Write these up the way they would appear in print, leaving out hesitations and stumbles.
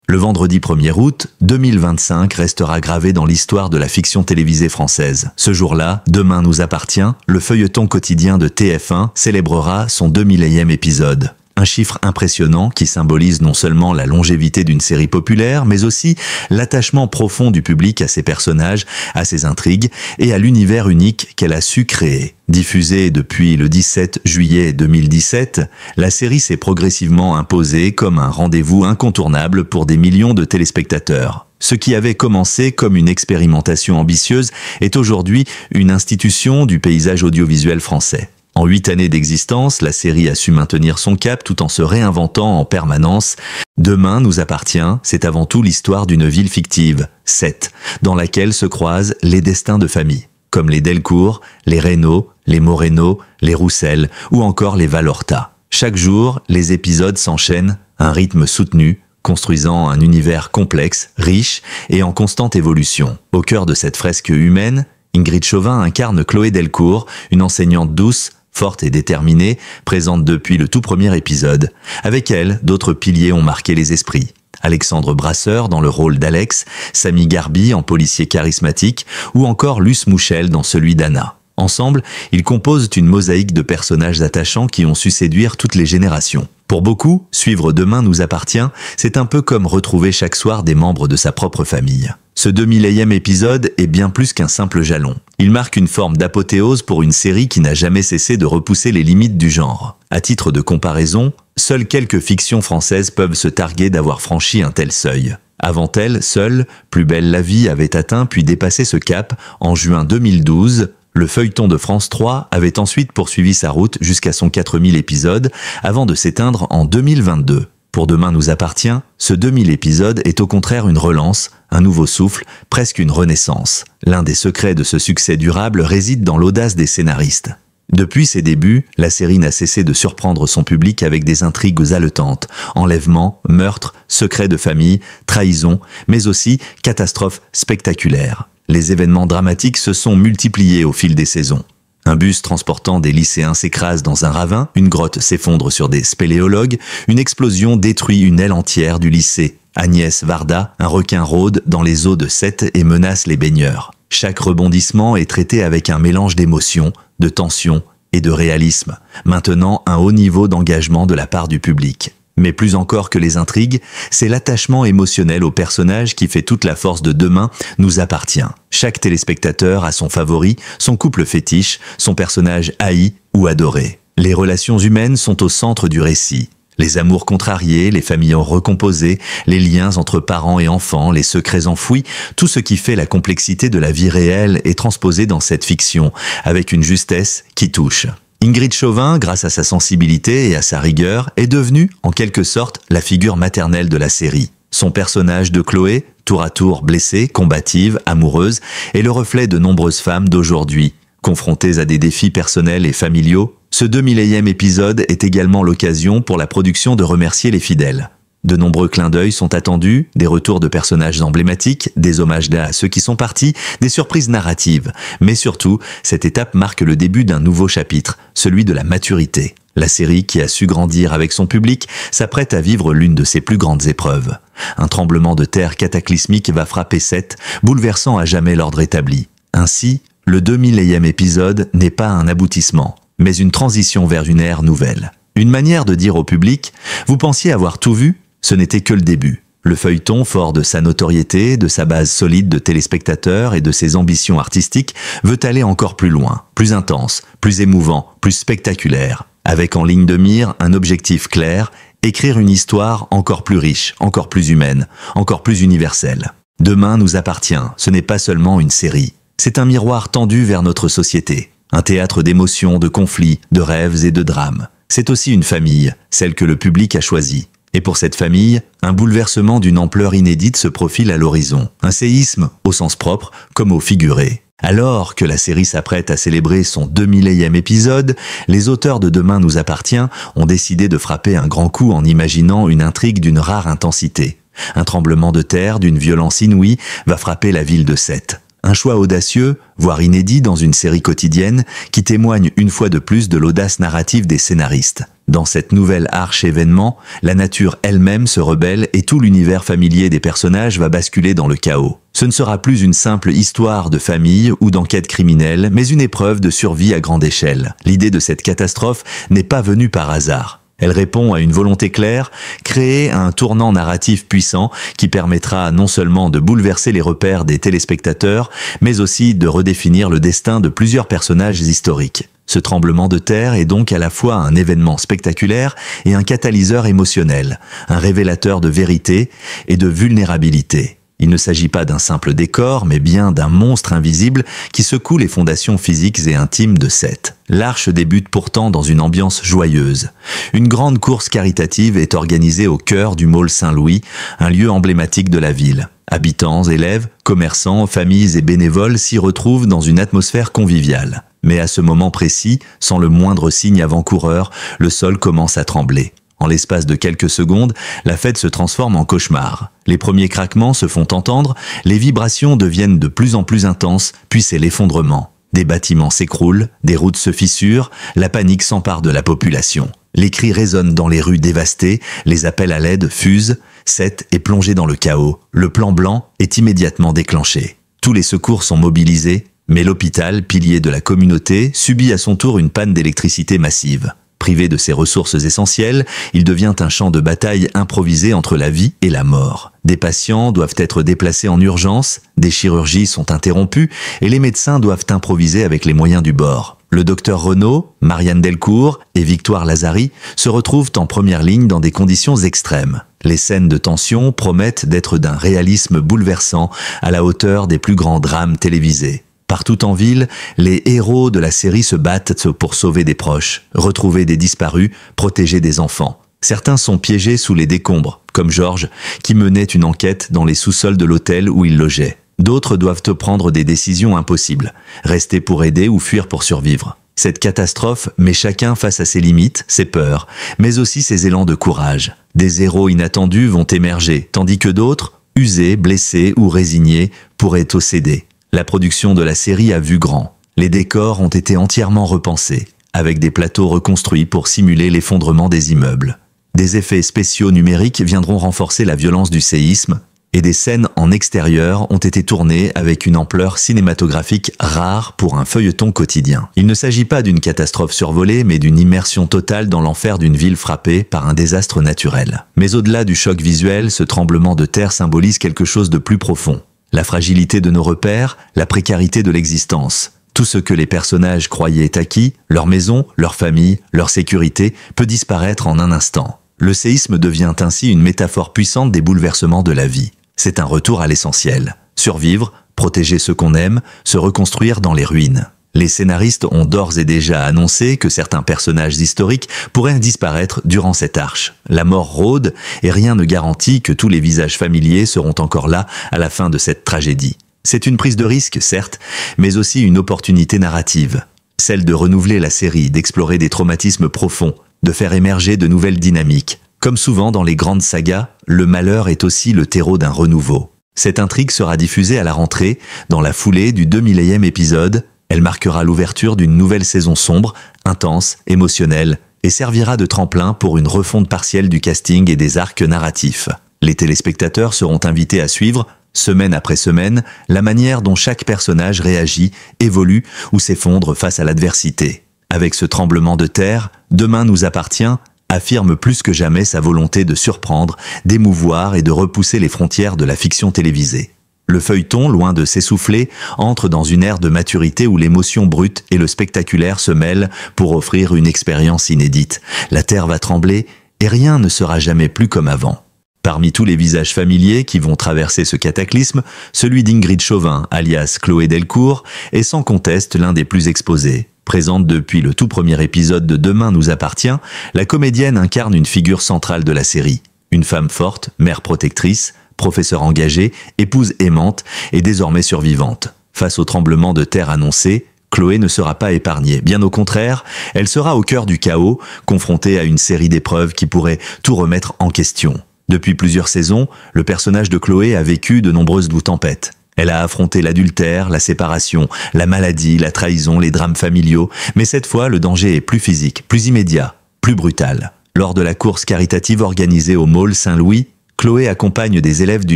Le vendredi 1er août 2025 restera gravé dans l'histoire de la fiction télévisée française. Ce jour-là, Demain nous appartient, le feuilleton quotidien de TF1 célébrera son 2000e épisode. Un chiffre impressionnant qui symbolise non seulement la longévité d'une série populaire, mais aussi l'attachement profond du public à ses personnages, à ses intrigues et à l'univers unique qu'elle a su créer. Diffusée depuis le 17 juillet 2017, la série s'est progressivement imposée comme un rendez-vous incontournable pour des millions de téléspectateurs. Ce qui avait commencé comme une expérimentation ambitieuse est aujourd'hui une institution du paysage audiovisuel français. En 8 années d'existence, la série a su maintenir son cap tout en se réinventant en permanence. Demain nous appartient, c'est avant tout l'histoire d'une ville fictive, Sète, dans laquelle se croisent les destins de familles, comme les Delcourt, les Reynaud, les Moreno, les Roussel ou encore les Valorta. Chaque jour, les épisodes s'enchaînent, un rythme soutenu, construisant un univers complexe, riche et en constante évolution. Au cœur de cette fresque humaine, Ingrid Chauvin incarne Chloé Delcourt, une enseignante douce, forte et déterminée, présente depuis le tout premier épisode. Avec elle, d'autres piliers ont marqué les esprits. Alexandre Brasseur dans le rôle d'Alex, Samy Garbi en policier charismatique ou encore Luce Mouchel dans celui d'Anna. Ensemble, ils composent une mosaïque de personnages attachants qui ont su séduire toutes les générations. Pour beaucoup, suivre Demain nous appartient, c'est un peu comme retrouver chaque soir des membres de sa propre famille. Ce 2000e épisode est bien plus qu'un simple jalon. Il marque une forme d'apothéose pour une série qui n'a jamais cessé de repousser les limites du genre. À titre de comparaison, seules quelques fictions françaises peuvent se targuer d'avoir franchi un tel seuil. Avant elle, seule, Plus belle la vie avait atteint puis dépassé ce cap en juin 2012. Le feuilleton de France 3 avait ensuite poursuivi sa route jusqu'à son 4000 épisodes avant de s'éteindre en 2022. Pour Demain nous appartient, ce 2000 épisodes est au contraire une relance, un nouveau souffle, presque une renaissance. L'un des secrets de ce succès durable réside dans l'audace des scénaristes. Depuis ses débuts, la série n'a cessé de surprendre son public avec des intrigues haletantes, enlèvements, meurtres, secrets de famille, trahisons, mais aussi catastrophes spectaculaires. Les événements dramatiques se sont multipliés au fil des saisons. Un bus transportant des lycéens s'écrase dans un ravin, une grotte s'effondre sur des spéléologues, une explosion détruit une aile entière du lycée. Agnès Varda, un requin rôde dans les eaux de Sète et menace les baigneurs. Chaque rebondissement est traité avec un mélange d'émotion, de tension et de réalisme, maintenant un haut niveau d'engagement de la part du public. Mais plus encore que les intrigues, c'est l'attachement émotionnel au personnage qui fait toute la force de Demain nous appartient. Chaque téléspectateur a son favori, son couple fétiche, son personnage haï ou adoré. Les relations humaines sont au centre du récit. Les amours contrariés, les familles recomposées, les liens entre parents et enfants, les secrets enfouis, tout ce qui fait la complexité de la vie réelle est transposé dans cette fiction, avec une justesse qui touche. Ingrid Chauvin, grâce à sa sensibilité et à sa rigueur, est devenue, en quelque sorte, la figure maternelle de la série. Son personnage de Chloé, tour à tour blessée, combative, amoureuse, est le reflet de nombreuses femmes d'aujourd'hui. Confrontées à des défis personnels et familiaux, ce 2000e épisode est également l'occasion pour la production de remercier les fidèles. De nombreux clins d'œil sont attendus, des retours de personnages emblématiques, des hommages à ceux qui sont partis, des surprises narratives. Mais surtout, cette étape marque le début d'un nouveau chapitre, celui de la maturité. La série, qui a su grandir avec son public, s'apprête à vivre l'une de ses plus grandes épreuves. Un tremblement de terre cataclysmique va frapper Sète, bouleversant à jamais l'ordre établi. Ainsi, le 2000e épisode n'est pas un aboutissement, mais une transition vers une ère nouvelle. Une manière de dire au public « Vous pensiez avoir tout vu ? Ce n'était que le début ». Le feuilleton, fort de sa notoriété, de sa base solide de téléspectateurs et de ses ambitions artistiques, veut aller encore plus loin, plus intense, plus émouvant, plus spectaculaire. Avec en ligne de mire un objectif clair, écrire une histoire encore plus riche, encore plus humaine, encore plus universelle. Demain nous appartient, ce n'est pas seulement une série. C'est un miroir tendu vers notre société. Un théâtre d'émotions, de conflits, de rêves et de drames. C'est aussi une famille, celle que le public a choisie. Et pour cette famille, un bouleversement d'une ampleur inédite se profile à l'horizon. Un séisme, au sens propre comme au figuré. Alors que la série s'apprête à célébrer son 2000e épisode, les auteurs de Demain nous appartient ont décidé de frapper un grand coup en imaginant une intrigue d'une rare intensité. Un tremblement de terre d'une violence inouïe va frapper la ville de Sète. Un choix audacieux, voire inédit dans une série quotidienne, qui témoigne une fois de plus de l'audace narrative des scénaristes. Dans cette nouvelle arche-événement, la nature elle-même se rebelle et tout l'univers familier des personnages va basculer dans le chaos. Ce ne sera plus une simple histoire de famille ou d'enquête criminelle, mais une épreuve de survie à grande échelle. L'idée de cette catastrophe n'est pas venue par hasard. Elle répond à une volonté claire, créer un tournant narratif puissant qui permettra non seulement de bouleverser les repères des téléspectateurs, mais aussi de redéfinir le destin de plusieurs personnages historiques. Ce tremblement de terre est donc à la fois un événement spectaculaire et un catalyseur émotionnel, un révélateur de vérité et de vulnérabilité. Il ne s'agit pas d'un simple décor, mais bien d'un monstre invisible qui secoue les fondations physiques et intimes de Sète. L'Arche débute pourtant dans une ambiance joyeuse. Une grande course caritative est organisée au cœur du Mall Saint-Louis, un lieu emblématique de la ville. Habitants, élèves, commerçants, familles et bénévoles s'y retrouvent dans une atmosphère conviviale. Mais à ce moment précis, sans le moindre signe avant-coureur, le sol commence à trembler. En l'espace de quelques secondes, la fête se transforme en cauchemar. Les premiers craquements se font entendre, les vibrations deviennent de plus en plus intenses, puis c'est l'effondrement. Des bâtiments s'écroulent, des routes se fissurent, la panique s'empare de la population. Les cris résonnent dans les rues dévastées, les appels à l'aide fusent, Sète est plongé dans le chaos. Le plan blanc est immédiatement déclenché. Tous les secours sont mobilisés, mais l'hôpital, pilier de la communauté, subit à son tour une panne d'électricité massive. Privé de ses ressources essentielles, il devient un champ de bataille improvisé entre la vie et la mort. Des patients doivent être déplacés en urgence, des chirurgies sont interrompues et les médecins doivent improviser avec les moyens du bord. Le docteur Renaud, Marianne Delcourt et Victoire Lazari se retrouvent en première ligne dans des conditions extrêmes. Les scènes de tension promettent d'être d'un réalisme bouleversant à la hauteur des plus grands drames télévisés. Partout en ville, les héros de la série se battent pour sauver des proches, retrouver des disparus, protéger des enfants. Certains sont piégés sous les décombres, comme Georges, qui menait une enquête dans les sous-sols de l'hôtel où il logeait. D'autres doivent prendre des décisions impossibles, rester pour aider ou fuir pour survivre. Cette catastrophe met chacun face à ses limites, ses peurs, mais aussi ses élans de courage. Des héros inattendus vont émerger, tandis que d'autres, usés, blessés ou résignés, pourraient tout céder. La production de la série a vu grand. Les décors ont été entièrement repensés, avec des plateaux reconstruits pour simuler l'effondrement des immeubles. Des effets spéciaux numériques viendront renforcer la violence du séisme, et des scènes en extérieur ont été tournées avec une ampleur cinématographique rare pour un feuilleton quotidien. Il ne s'agit pas d'une catastrophe survolée, mais d'une immersion totale dans l'enfer d'une ville frappée par un désastre naturel. Mais au-delà du choc visuel, ce tremblement de terre symbolise quelque chose de plus profond. La fragilité de nos repères, la précarité de l'existence. Tout ce que les personnages croyaient acquis, leur maison, leur famille, leur sécurité, peut disparaître en un instant. Le séisme devient ainsi une métaphore puissante des bouleversements de la vie. C'est un retour à l'essentiel. Survivre, protéger ceux qu'on aime, se reconstruire dans les ruines. Les scénaristes ont d'ores et déjà annoncé que certains personnages historiques pourraient disparaître durant cette arche. La mort rôde et rien ne garantit que tous les visages familiers seront encore là à la fin de cette tragédie. C'est une prise de risque, certes, mais aussi une opportunité narrative. Celle de renouveler la série, d'explorer des traumatismes profonds, de faire émerger de nouvelles dynamiques. Comme souvent dans les grandes sagas, le malheur est aussi le terreau d'un renouveau. Cette intrigue sera diffusée à la rentrée, dans la foulée du 2000e épisode. Elle marquera l'ouverture d'une nouvelle saison sombre, intense, émotionnelle, et servira de tremplin pour une refonte partielle du casting et des arcs narratifs. Les téléspectateurs seront invités à suivre, semaine après semaine, la manière dont chaque personnage réagit, évolue ou s'effondre face à l'adversité. Avec ce tremblement de terre, Demain nous appartient affirme plus que jamais sa volonté de surprendre, d'émouvoir et de repousser les frontières de la fiction télévisée. Le feuilleton, loin de s'essouffler, entre dans une ère de maturité où l'émotion brute et le spectaculaire se mêlent pour offrir une expérience inédite. La terre va trembler et rien ne sera jamais plus comme avant. Parmi tous les visages familiers qui vont traverser ce cataclysme, celui d'Ingrid Chauvin, alias Chloé Delcourt, est sans conteste l'un des plus exposés. Présente depuis le tout premier épisode de Demain nous appartient, la comédienne incarne une figure centrale de la série. Une femme forte, mère protectrice, professeure engagée, épouse aimante et désormais survivante. Face au tremblement de terre annoncé, Chloé ne sera pas épargnée. Bien au contraire, elle sera au cœur du chaos, confrontée à une série d'épreuves qui pourraient tout remettre en question. Depuis plusieurs saisons, le personnage de Chloé a vécu de nombreuses tempêtes. Elle a affronté l'adultère, la séparation, la maladie, la trahison, les drames familiaux, mais cette fois le danger est plus physique, plus immédiat. plus brutale. Lors de la course caritative organisée au Mall Saint-Louis, Chloé accompagne des élèves du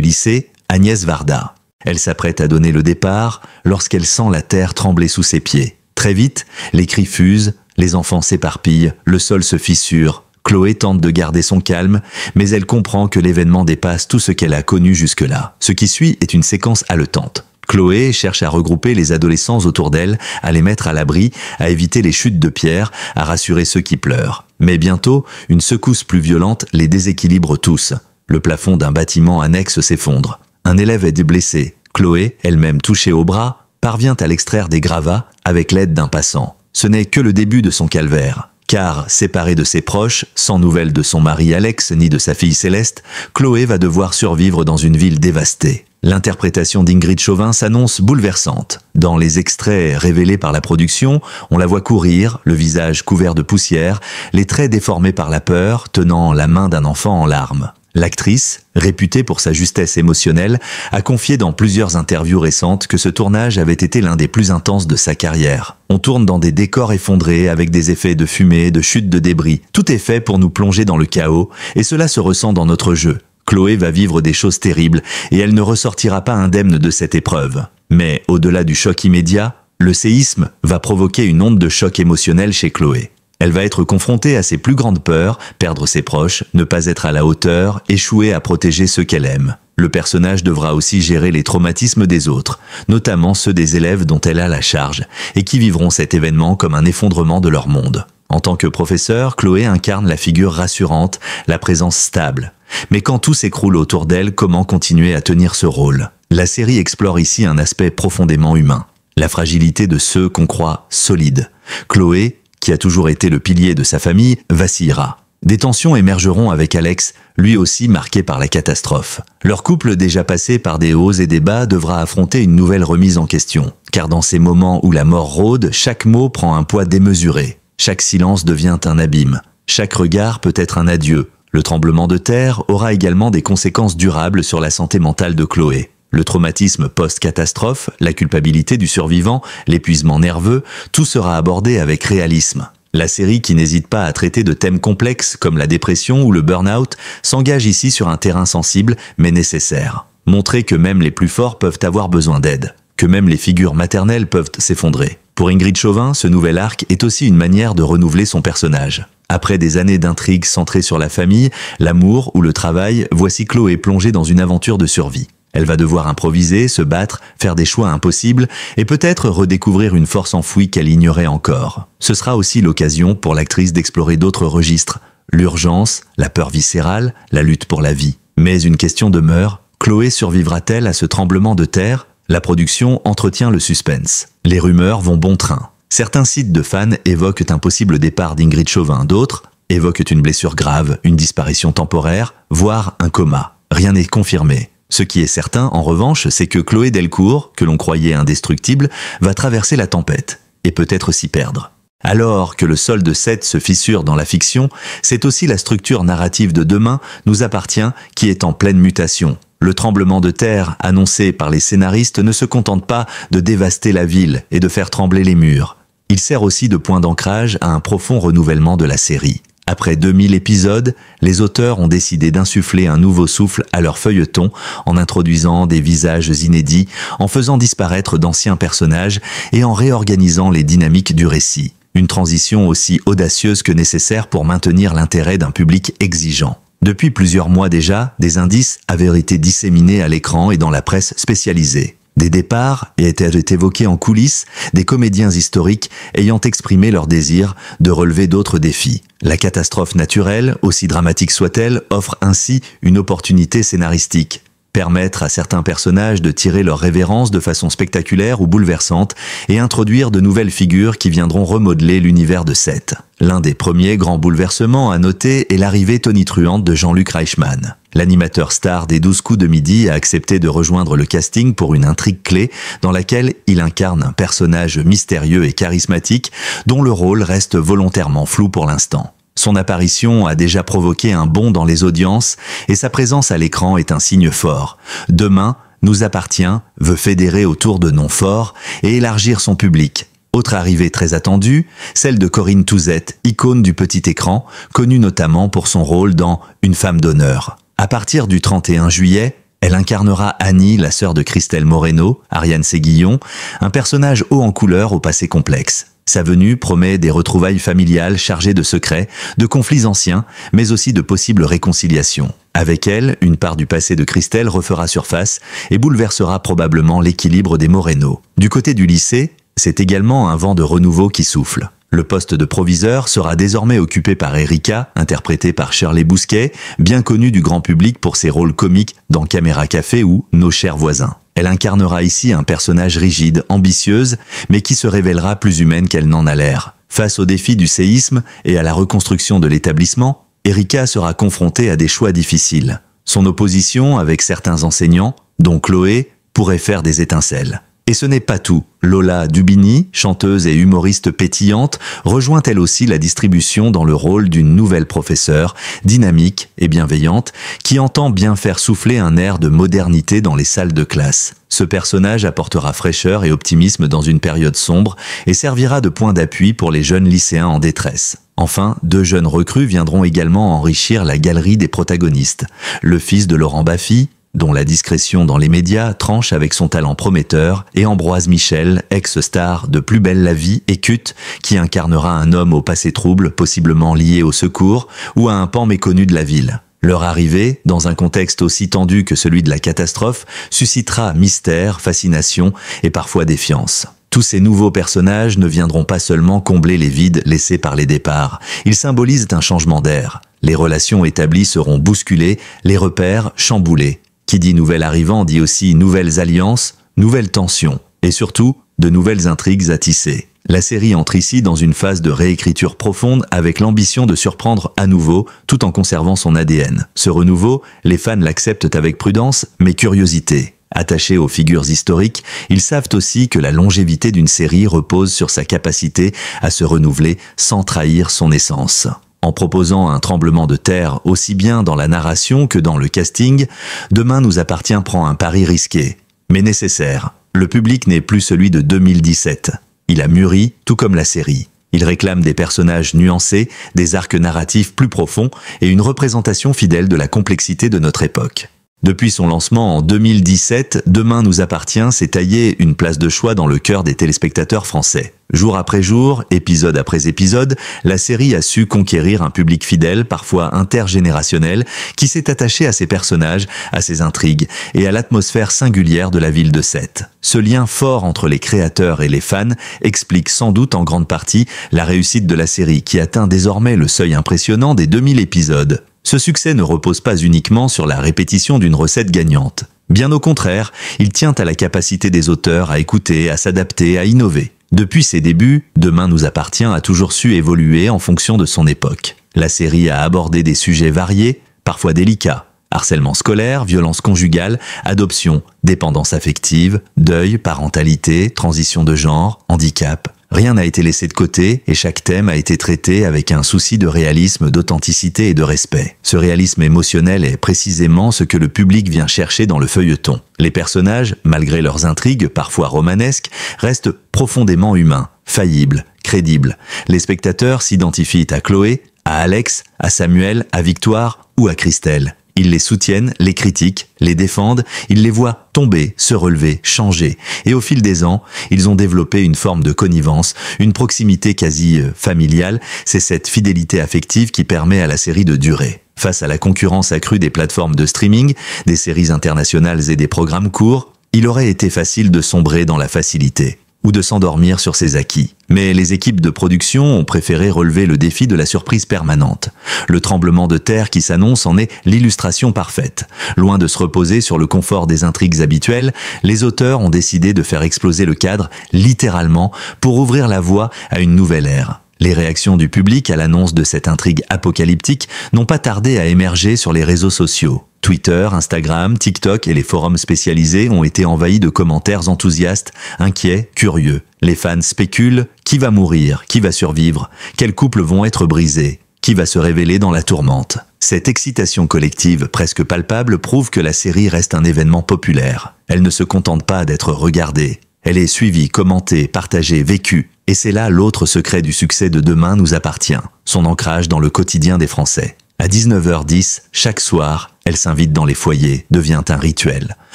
lycée, Agnès Varda. Elle s'apprête à donner le départ lorsqu'elle sent la terre trembler sous ses pieds. Très vite, les cris fusent, les enfants s'éparpillent, le sol se fissure. Chloé tente de garder son calme, mais elle comprend que l'événement dépasse tout ce qu'elle a connu jusque-là. Ce qui suit est une séquence haletante. Chloé cherche à regrouper les adolescents autour d'elle, à les mettre à l'abri, à éviter les chutes de pierres, à rassurer ceux qui pleurent. Mais bientôt, une secousse plus violente les déséquilibre tous. Le plafond d'un bâtiment annexe s'effondre. Un élève est blessé. Chloé, elle-même touchée au bras, parvient à l'extraire des gravats avec l'aide d'un passant. Ce n'est que le début de son calvaire. Car, séparée de ses proches, sans nouvelles de son mari Alex ni de sa fille Céleste, Chloé va devoir survivre dans une ville dévastée. L'interprétation d'Ingrid Chauvin s'annonce bouleversante. Dans les extraits révélés par la production, on la voit courir, le visage couvert de poussière, les traits déformés par la peur, tenant la main d'un enfant en larmes. L'actrice, réputée pour sa justesse émotionnelle, a confié dans plusieurs interviews récentes que ce tournage avait été l'un des plus intenses de sa carrière. On tourne dans des décors effondrés avec des effets de fumée, de chute de débris. Tout est fait pour nous plonger dans le chaos et cela se ressent dans notre jeu. Chloé va vivre des choses terribles et elle ne ressortira pas indemne de cette épreuve. Mais au-delà du choc immédiat, le séisme va provoquer une onde de choc émotionnel chez Chloé. Elle va être confrontée à ses plus grandes peurs, perdre ses proches, ne pas être à la hauteur, échouer à protéger ceux qu'elle aime. Le personnage devra aussi gérer les traumatismes des autres, notamment ceux des élèves dont elle a la charge, et qui vivront cet événement comme un effondrement de leur monde. En tant que professeur, Chloé incarne la figure rassurante, la présence stable. Mais quand tout s'écroule autour d'elle, comment continuer à tenir ce rôle? La série explore ici un aspect profondément humain, la fragilité de ceux qu'on croit solides. Chloé, qui a toujours été le pilier de sa famille, vacillera. Des tensions émergeront avec Alex, lui aussi marqué par la catastrophe. Leur couple, déjà passé par des hauts et des bas, devra affronter une nouvelle remise en question. Car dans ces moments où la mort rôde, chaque mot prend un poids démesuré. Chaque silence devient un abîme. Chaque regard peut être un adieu. Le tremblement de terre aura également des conséquences durables sur la santé mentale de Chloé. Le traumatisme post-catastrophe, la culpabilité du survivant, l'épuisement nerveux, tout sera abordé avec réalisme. La série, qui n'hésite pas à traiter de thèmes complexes comme la dépression ou le burn-out, s'engage ici sur un terrain sensible mais nécessaire. Montrer que même les plus forts peuvent avoir besoin d'aide, que même les figures maternelles peuvent s'effondrer. Pour Ingrid Chauvin, ce nouvel arc est aussi une manière de renouveler son personnage. Après des années d'intrigues centrées sur la famille, l'amour ou le travail, voici Chloé plongée dans une aventure de survie. Elle va devoir improviser, se battre, faire des choix impossibles et peut-être redécouvrir une force enfouie qu'elle ignorait encore. Ce sera aussi l'occasion pour l'actrice d'explorer d'autres registres, l'urgence, la peur viscérale, la lutte pour la vie. Mais une question demeure, Chloé survivra-t-elle à ce tremblement de terre? La production entretient le suspense. Les rumeurs vont bon train. Certains sites de fans évoquent un possible départ d'Ingrid Chauvin, d'autres évoquent une blessure grave, une disparition temporaire, voire un coma. Rien n'est confirmé. Ce qui est certain, en revanche, c'est que Chloé Delcourt, que l'on croyait indestructible, va traverser la tempête, et peut-être s'y perdre. Alors que le sol de 7 se fissure dans la fiction, c'est aussi la structure narrative de Demain nous appartient qui est en pleine mutation. Le tremblement de terre annoncé par les scénaristes ne se contente pas de dévaster la ville et de faire trembler les murs. Il sert aussi de point d'ancrage à un profond renouvellement de la série. Après 2000 épisodes, les auteurs ont décidé d'insuffler un nouveau souffle à leur feuilleton en introduisant des visages inédits, en faisant disparaître d'anciens personnages et en réorganisant les dynamiques du récit. Une transition aussi audacieuse que nécessaire pour maintenir l'intérêt d'un public exigeant. Depuis plusieurs mois déjà, des indices avaient été disséminés à l'écran et dans la presse spécialisée. Des départs étaient évoqués en coulisses, des comédiens historiques ayant exprimé leur désir de relever d'autres défis. La catastrophe naturelle, aussi dramatique soit-elle, offre ainsi une opportunité scénaristique. Permettre à certains personnages de tirer leur révérence de façon spectaculaire ou bouleversante et introduire de nouvelles figures qui viendront remodeler l'univers de Seth. L'un des premiers grands bouleversements à noter est l'arrivée tonitruante de Jean-Luc Reichmann. L'animateur star des 12 coups de midi a accepté de rejoindre le casting pour une intrigue clé dans laquelle il incarne un personnage mystérieux et charismatique dont le rôle reste volontairement flou pour l'instant. Son apparition a déjà provoqué un bond dans les audiences et sa présence à l'écran est un signe fort. Demain nous appartient, veut fédérer autour de noms forts et élargir son public. Autre arrivée très attendue, celle de Corinne Touzette, icône du petit écran, connue notamment pour son rôle dans Une femme d'honneur. À partir du 31 juillet, elle incarnera Annie, la sœur de Christelle Moreno, Ariane Séguillon, un personnage haut en couleur au passé complexe. Sa venue promet des retrouvailles familiales chargées de secrets, de conflits anciens, mais aussi de possibles réconciliations. Avec elle, une part du passé de Christelle refera surface et bouleversera probablement l'équilibre des Moreno. Du côté du lycée, c'est également un vent de renouveau qui souffle. Le poste de proviseur sera désormais occupé par Erika, interprétée par Shirley Bousquet, bien connue du grand public pour ses rôles comiques dans Caméra Café ou Nos chers voisins. Elle incarnera ici un personnage rigide, ambitieuse, mais qui se révélera plus humaine qu'elle n'en a l'air. Face au défi du séisme et à la reconstruction de l'établissement, Erika sera confrontée à des choix difficiles. Son opposition avec certains enseignants, dont Chloé, pourrait faire des étincelles. Et ce n'est pas tout. Lola Dubini, chanteuse et humoriste pétillante, rejoint elle aussi la distribution dans le rôle d'une nouvelle professeure, dynamique et bienveillante, qui entend bien faire souffler un air de modernité dans les salles de classe. Ce personnage apportera fraîcheur et optimisme dans une période sombre et servira de point d'appui pour les jeunes lycéens en détresse. Enfin, 2 jeunes recrues viendront également enrichir la galerie des protagonistes. Le fils de Laurent Baffy, dont la discrétion dans les médias tranche avec son talent prometteur, et Ambroise Michel, ex-star de Plus belle la vie et Cut, qui incarnera un homme au passé trouble, possiblement lié au secours, ou à un pan méconnu de la ville. Leur arrivée, dans un contexte aussi tendu que celui de la catastrophe, suscitera mystère, fascination et parfois défiance. Tous ces nouveaux personnages ne viendront pas seulement combler les vides laissés par les départs, ils symbolisent un changement d'air. Les relations établies seront bousculées, les repères chamboulés. Qui dit nouvel arrivant dit aussi nouvelles alliances, nouvelles tensions, et surtout, de nouvelles intrigues à tisser. La série entre ici dans une phase de réécriture profonde avec l'ambition de surprendre à nouveau, tout en conservant son ADN. Ce renouveau, les fans l'acceptent avec prudence, mais curiosité. Attachés aux figures historiques, ils savent aussi que la longévité d'une série repose sur sa capacité à se renouveler sans trahir son essence. En proposant un tremblement de terre aussi bien dans la narration que dans le casting, Demain nous appartient prend un pari risqué, mais nécessaire. Le public n'est plus celui de 2017. Il a mûri, tout comme la série. Il réclame des personnages nuancés, des arcs narratifs plus profonds et une représentation fidèle de la complexité de notre époque. Depuis son lancement en 2017, Demain nous appartient s'est taillé une place de choix dans le cœur des téléspectateurs français. Jour après jour, épisode après épisode, la série a su conquérir un public fidèle, parfois intergénérationnel, qui s'est attaché à ses personnages, à ses intrigues et à l'atmosphère singulière de la ville de Sète. Ce lien fort entre les créateurs et les fans explique sans doute en grande partie la réussite de la série qui atteint désormais le seuil impressionnant des 2000 épisodes. Ce succès ne repose pas uniquement sur la répétition d'une recette gagnante. Bien au contraire, il tient à la capacité des auteurs à écouter, à s'adapter, à innover. Depuis ses débuts, Demain nous appartient a toujours su évoluer en fonction de son époque. La série a abordé des sujets variés, parfois délicats. Harcèlement scolaire, violence conjugale, adoption, dépendance affective, deuil, parentalité, transition de genre, handicap. Rien n'a été laissé de côté et chaque thème a été traité avec un souci de réalisme, d'authenticité et de respect. Ce réalisme émotionnel est précisément ce que le public vient chercher dans le feuilleton. Les personnages, malgré leurs intrigues parfois romanesques, restent profondément humains, faillibles, crédibles. Les spectateurs s'identifient à Chloé, à Alex, à Samuel, à Victoire ou à Christelle. Ils les soutiennent, les critiquent, les défendent, ils les voient tomber, se relever, changer. Et au fil des ans, ils ont développé une forme de connivence, une proximité quasi familiale. C'est cette fidélité affective qui permet à la série de durer. Face à la concurrence accrue des plateformes de streaming, des séries internationales et des programmes courts, il aurait été facile de sombrer dans la facilité ou de s'endormir sur ses acquis. Mais les équipes de production ont préféré relever le défi de la surprise permanente. Le tremblement de terre qui s'annonce en est l'illustration parfaite. Loin de se reposer sur le confort des intrigues habituelles, les auteurs ont décidé de faire exploser le cadre, littéralement, pour ouvrir la voie à une nouvelle ère. Les réactions du public à l'annonce de cette intrigue apocalyptique n'ont pas tardé à émerger sur les réseaux sociaux. Twitter, Instagram, TikTok et les forums spécialisés ont été envahis de commentaires enthousiastes, inquiets, curieux. Les fans spéculent « Qui va mourir ? Qui va survivre ? Quels couples vont être brisés ? Qui va se révéler dans la tourmente ?» Cette excitation collective presque palpable prouve que la série reste un événement populaire. Elle ne se contente pas d'être regardée. Elle est suivie, commentée, partagée, vécue. Et c'est là l'autre secret du succès de Demain nous appartient, son ancrage dans le quotidien des Français. À 19h10, chaque soir, elle s'invite dans les foyers, devient un rituel.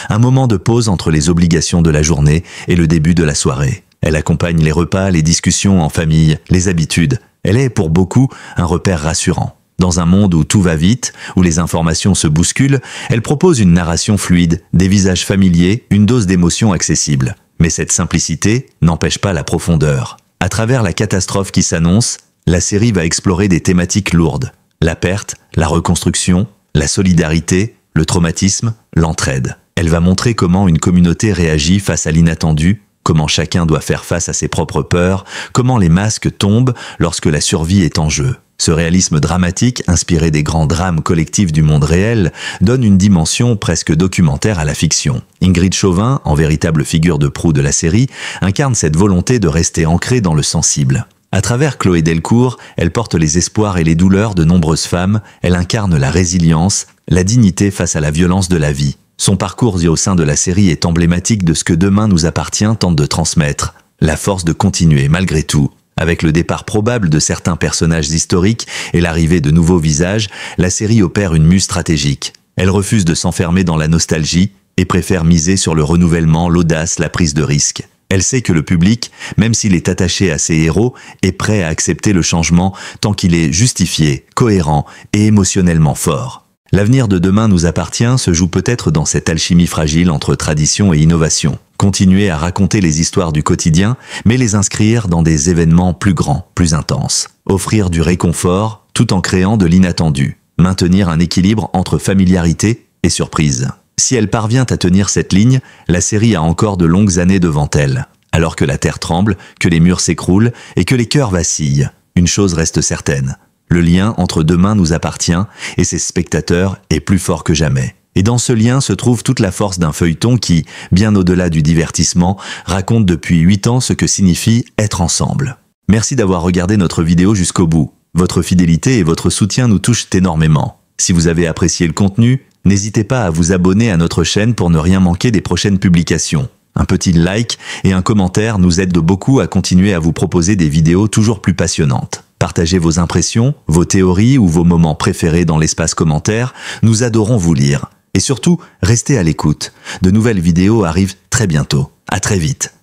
Un moment de pause entre les obligations de la journée et le début de la soirée. Elle accompagne les repas, les discussions en famille, les habitudes. Elle est, pour beaucoup, un repère rassurant. Dans un monde où tout va vite, où les informations se bousculent, elle propose une narration fluide, des visages familiers, une dose d'émotion accessible. Mais cette simplicité n'empêche pas la profondeur. À travers la catastrophe qui s'annonce, la série va explorer des thématiques lourdes. La perte, la reconstruction, la solidarité, le traumatisme, l'entraide. Elle va montrer comment une communauté réagit face à l'inattendu, comment chacun doit faire face à ses propres peurs, comment les masques tombent lorsque la survie est en jeu. Ce réalisme dramatique, inspiré des grands drames collectifs du monde réel, donne une dimension presque documentaire à la fiction. Ingrid Chauvin, en véritable figure de proue de la série, incarne cette volonté de rester ancrée dans le sensible. À travers Chloé Delcourt, elle porte les espoirs et les douleurs de nombreuses femmes, elle incarne la résilience, la dignité face à la violence de la vie. Son parcours au sein de la série est emblématique de ce que Demain nous appartient tente de transmettre, la force de continuer malgré tout. Avec le départ probable de certains personnages historiques et l'arrivée de nouveaux visages, la série opère une mue stratégique. Elle refuse de s'enfermer dans la nostalgie et préfère miser sur le renouvellement, l'audace, la prise de risque. Elle sait que le public, même s'il est attaché à ses héros, est prêt à accepter le changement tant qu'il est justifié, cohérent et émotionnellement fort. L'avenir de Demain nous appartient se joue peut-être dans cette alchimie fragile entre tradition et innovation. Continuer à raconter les histoires du quotidien, mais les inscrire dans des événements plus grands, plus intenses. Offrir du réconfort tout en créant de l'inattendu. Maintenir un équilibre entre familiarité et surprise. Si elle parvient à tenir cette ligne, la série a encore de longues années devant elle. Alors que la terre tremble, que les murs s'écroulent et que les cœurs vacillent, une chose reste certaine. Le lien entre Demain nous appartient et ses spectateurs est plus fort que jamais. Et dans ce lien se trouve toute la force d'un feuilleton qui, bien au-delà du divertissement, raconte depuis 8 ans ce que signifie être ensemble. Merci d'avoir regardé notre vidéo jusqu'au bout. Votre fidélité et votre soutien nous touchent énormément. Si vous avez apprécié le contenu, n'hésitez pas à vous abonner à notre chaîne pour ne rien manquer des prochaines publications. Un petit like et un commentaire nous aident beaucoup à continuer à vous proposer des vidéos toujours plus passionnantes. Partagez vos impressions, vos théories ou vos moments préférés dans l'espace commentaire, nous adorons vous lire. Et surtout, restez à l'écoute. De nouvelles vidéos arrivent très bientôt. À très vite.